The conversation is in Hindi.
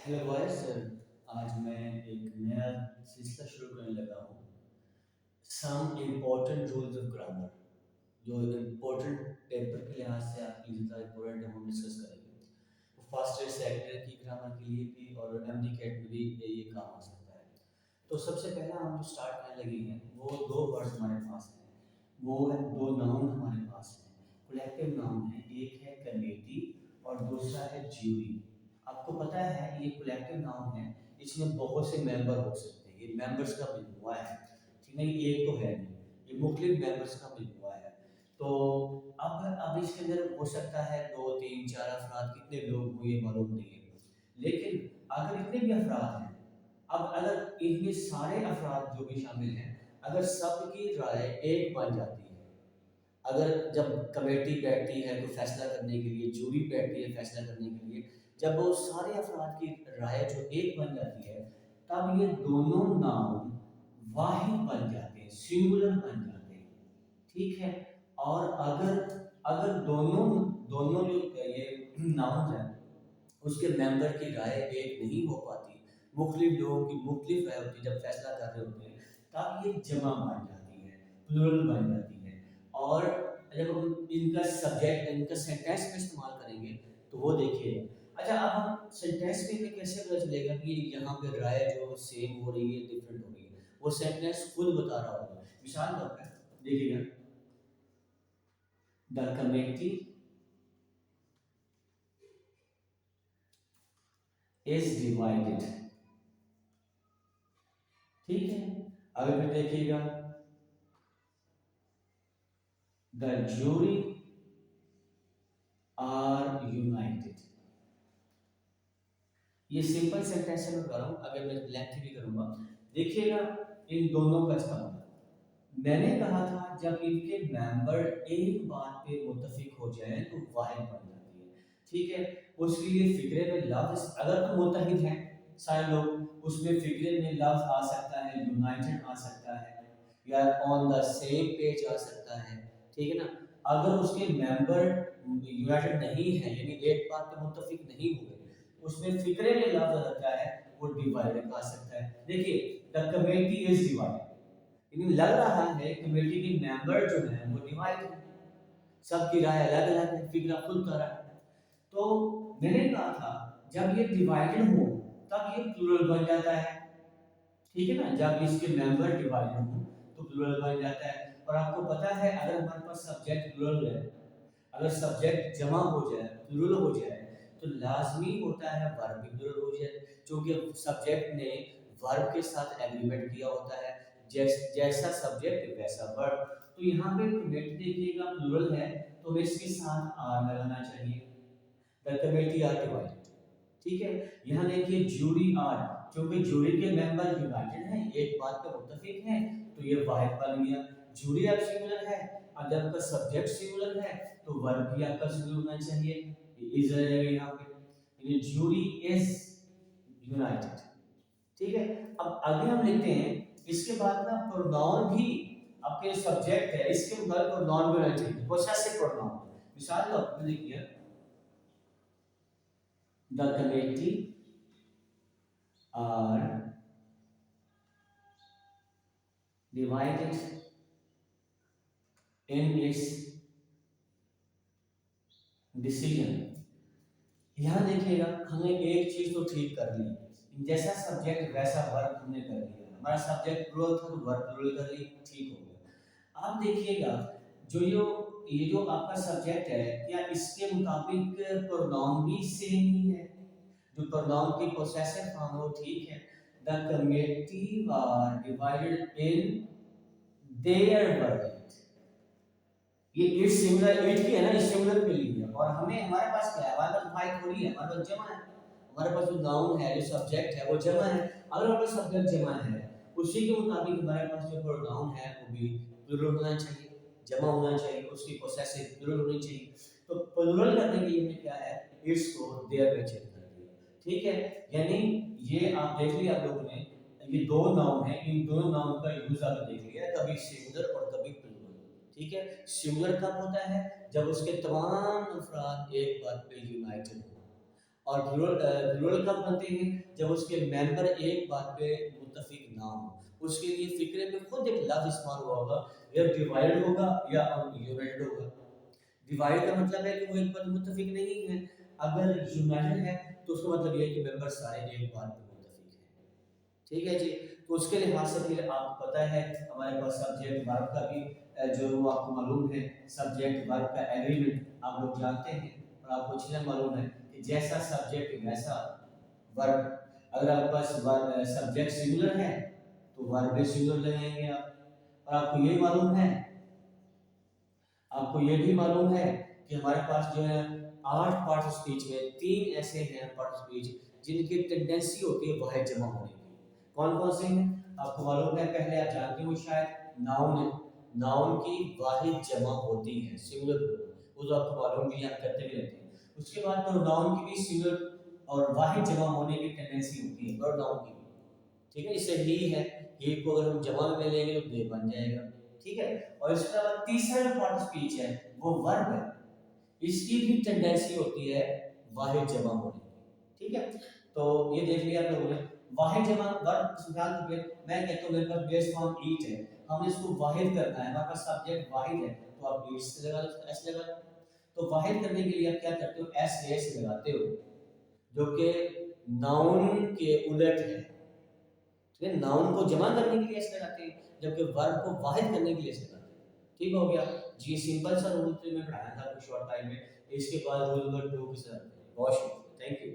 Hello boys. आज मैं एक नया सिलसिला शुरू करने लगा हूँ। Some important rules of grammar, जो इम्पोर्टेंट पेपर के लिहाज से आपके लिए ज़्यादा इम्पोर्टेंट है, वो डिस्कस करेंगे। वो फर्स्ट ईयर सेकंड ईयर की ग्रामर के लिए भी और एमडी कैट में भी ये काम आ सकता है। तो सबसे पहला हम जो स्टार्ट करने लगे हैं वो दो वर्ड्स हमारे पास हैं, वो है दो नाउन हमारे पास हैं, कलेक्टिव नाउन है। एक है कमेटी और दूसरा है ज्यूरी। आपको पता है ये कलेक्टिव नाउन है, इसमें बहुत से मेंबर हो सकते हैं, ये मेंबर्स का मजमूआ है। ठीक है, ये एक तो है नहीं, ये मुख्तलिफ मेंबर्स का मजमूआ है। तो अब इसके अंदर हो सकता है दो तीन चार अफराद, कितने लोग हुए ये मालूम नहीं है, लेकिन अगर इतने भी अफराद हैं, अब अगर इनमें सारे अफराद जो भी शामिल हैं, अगर सबकी राय एक बन जाती है, अगर जब कमेटी बैठती है तो फैसला करने के लिए, जूरी बैठती है फैसला करने के लिए, जब वो सारे अफराद की राय जो एक बन जाती है, तब ये दोनों नाउन वाहिद बन जाते हैं, सिंगुलर बन जाते हैं। ठीक है। और अगर अगर दोनों दोनों जो ये नाउन है उसके मेंबर की राय एक नहीं हो पाती, मुख्तलिफ लोगों की मुख्तलिफ राय होती है, जब फैसला कर रहे होते हैं, तब ये जमा बन जाती है, प्लूरल बन जाती है। और जब हम इनका सब्जेक्ट, इनका सेंटेंस में इस्तेमाल करेंगे तो वो देखिए। अच्छा, अब हम सेंटेंस में हमें कैसे पता चलेगा कि यहाँ पे राय जो सेम हो रही है, डिफरेंट हो रही है? वो सेंटेंस खुद बता रहा होगा। मिसाल तौर पर देखिएगा, द कमेटी इज डिवाइडेड। ठीक है। अगर फिर देखिएगा, द jury are united। ये सिंपल सेंटेंस से मैं कर रहा हूँ, अगर मैं लेंथ भी करूंगा, देखिएगा इन दोनों का इस्तेमाल। मैंने कहा था जब इनके मेंबर एक बात पे मुत्तफिक हो जाए तो वाहिद बन जाती है। ठीक है। उसके लिए फिक्रे में लफ्ज, अगर तो मुत्तहिद हैं सारे लोग, उसमें फिक्रे में लफ्ज आ सकता है, यूनाइटेड आ सकता है, या ऑन द सेम पेज आ सकता है। ठीक है ना। अगर उसके मेंबर यूनाइटेड नहीं है, यानी एक बात पे मुत्तफिक नहीं हुए, उसमें फिक्रे में लफ्ज आता है, वो डिवाइडेड आ सकता है। देखिए, द कमेटी इज डिवाइडेड, लेकिन लग रहा है कमेटी के मेंबर जो हैं वो डिवाइड हैं, सबकी राय अलग अलग है, फिक्रा खुद का रहा है। तो मैंने कहा था जब ये डिवाइडेड हो तब ये प्लूरल बन जाता है। ठीक है ना, जब इसके मेंबर डिवाइडेड हो तो प्लूरल बन जाता है। और आपको पता है अगर हमारे पास सब्जेक्ट प्लूरल है, अगर सब्जेक्ट जमा हो जाए, प्लूरल हो जाए, तो लाजमी होता है वर्ब भी प्लूरल हो जाए, क्योंकि सब्जेक्ट ने वर्ब के साथ एग्रीमेंट किया होता है, जैसा सब्जेक्ट वैसा वर्ब। तो यहाँ पे कमेटी देखिएगा प्लूरल है, तो इसके साथ आर लगाना चाहिए, द कमेटी आर डिवाइडेड। ठीक है। यहाँ देखिए जूरी आर, क्योंकि जूरी के मेंबर यूनाइटेड हैं, एक बात पे मुत्तफिक हैं, तो ये वाहिद बन गया। जूरी अब सिंगुलर है, अब जब का सब्जेक्ट सिंगुलर है तो वर्ब भी आपका सिंगुलर होना चाहिए, ये इज रहेगा यहाँ पे, यानी जूरी इज यूनाइटेड। ठीक है। अब आगे हम लिखते हैं, इसके बाद ना प्रोनाउन भी, आपके सब्जेक्ट है इसके बाद प्रोनाउन भी होना चाहिए, पोसेसिव प्रोनाउन। मिसाल लो लिखिए, the committee are divided in its decision। यहाँ देखिएगा, हमने एक चीज तो ठीक कर ली, जैसा सब्जेक्ट वैसा वर्ब हमने कर लिया, हमारा सब्जेक्ट प्लूरल था तो वर्ब प्लूरल कर ली, ठीक हो गया। अब देखिएगा, ये जो आपका सब्जेक्ट है, क्या इसके मुताबिक प्रोनाउन भी सेम ही है? जो प्रोनाउन की पोसेसिव फॉर्म है वो ठीक है, the committee were divided in their verdict. ये इट सिंगुलर, इट की है ना, इस सिंगुलर के लिए है, और हमें हमारे पास क्या है, हमारे पास वाइट थोड़ी है, हमारे पास जमा है, हमारे पास जो नाउन है, जो सब्जेक्ट है वो जमा है। अगर हमारे पास सब्जेक्ट जमा है, उसी के मुताबिक हमारे पास जो प्रोनाउन है वो भी प्लूरल होना चाहिए, जमा होना चाहिए, उसकी पोसेसिव प्लूरल होनी चाहिए। तो प्लूरल करने के लिए हमने क्या है, इट्स को देयर में चेंज कर दिया। ठीक है। यानी ये आप देख लिया आप लोगों ने, ये दो नाउन है, इन दोनों नाउन का यूज आपने देख लिया, कभी सिंगुलर और कभी प्लूरल। ठीक है। सिंगुलर कब होता है, जब उसके तमाम अफराद एक बात पे यूनाइटेड हो, और प्लूरल कब बनते हैं? जब उसके मेंबर एक बात पे मुत्तफिक ना हो। उसके लिए फिक्रे में खुद एक लफ्ज इस्तेमाल हुआ होगा, या डिवाइड होगा या यूनाइटेड होगा। डिवाइड का मतलब है कि वो एक पर मुत्तफिक नहीं है, अगर यूनाइटेड है तो उसका मतलब ये है कि मेंबर सारे एक बात पे मुत्तफिक हैं। ठीक है जी। तो उसके लिहाज से फिर आपको पता है हमारे पास सब्जेक्ट वर्ब का भी जो वो आपको मालूम है, सब्जेक्ट वर्ब का एग्रीमेंट आप लोग जानते हैं, और आपको अच्छी तरह मालूम है कि जैसा सब्जेक्ट वैसा वर्ब। अगर आपके पास सब्जेक्ट सिंगुलर है तो वर्ब भी सिंगुलर लगाएंगे आप। और आपको ये भी मालूम है कि हमारे पास जो है 8 पार्ट ऑफ स्पीच में 3 ऐसे हैं पार्ट ऑफ स्पीच जिनकी टेंडेंसी होती है वाहिद जमा होने की। कौन कौन से हैं आपको मालूम है? पहले आप जानते हो शायद नाउन है, नाउन की वाहिद जमा होती है सिंगुलर, वो तो आपको मालूम भी, हम करते भी रहते हैं। उसके बाद प्रोनाउन की भी सिंगुलर और वाहिद जमा होने की टेंडेंसी होती है प्रोनाउन की भी। ठीक है, इससे ही है, ही को अगर हम जमा में लेंगे तो दे बन जाएगा। ठीक है, और इसके अलावा तीसरा जो पार्ट ऑफ स्पीच है वो वर्ब है, इसकी भी टेंडेंसी होती है वाहिद जमा होने की। ठीक है, तो ये देख लिया आप लोगों ने वाहिद जमा वर्ब। मिसाल के लिए मैं कहता हूं मेरे पास बेस फॉर्म ईट है, हमने इसको वाहिद करना है, हमारे पास सब्जेक्ट वाहिद है तो आप ईट से लगा दो, एस लगा दो। तो वाहिद करने के लिए आप क्या करते हो? एस लगाते हो, जो कि नाउन के उलट है। ठीक है, नाउन को जमा करने के लिए ऐसे लगाते हैं, जबकि वर्ब को वाहिद करने के लिए ऐसे लगाते हैं। ठीक हो गया जी, सिंपल सा रूल तो मैं पढ़ाया था आपको शॉर्ट टाइम में। इसके बाद रूल नंबर 2 के साथ बहुत शुक्रिया, थैंक यू।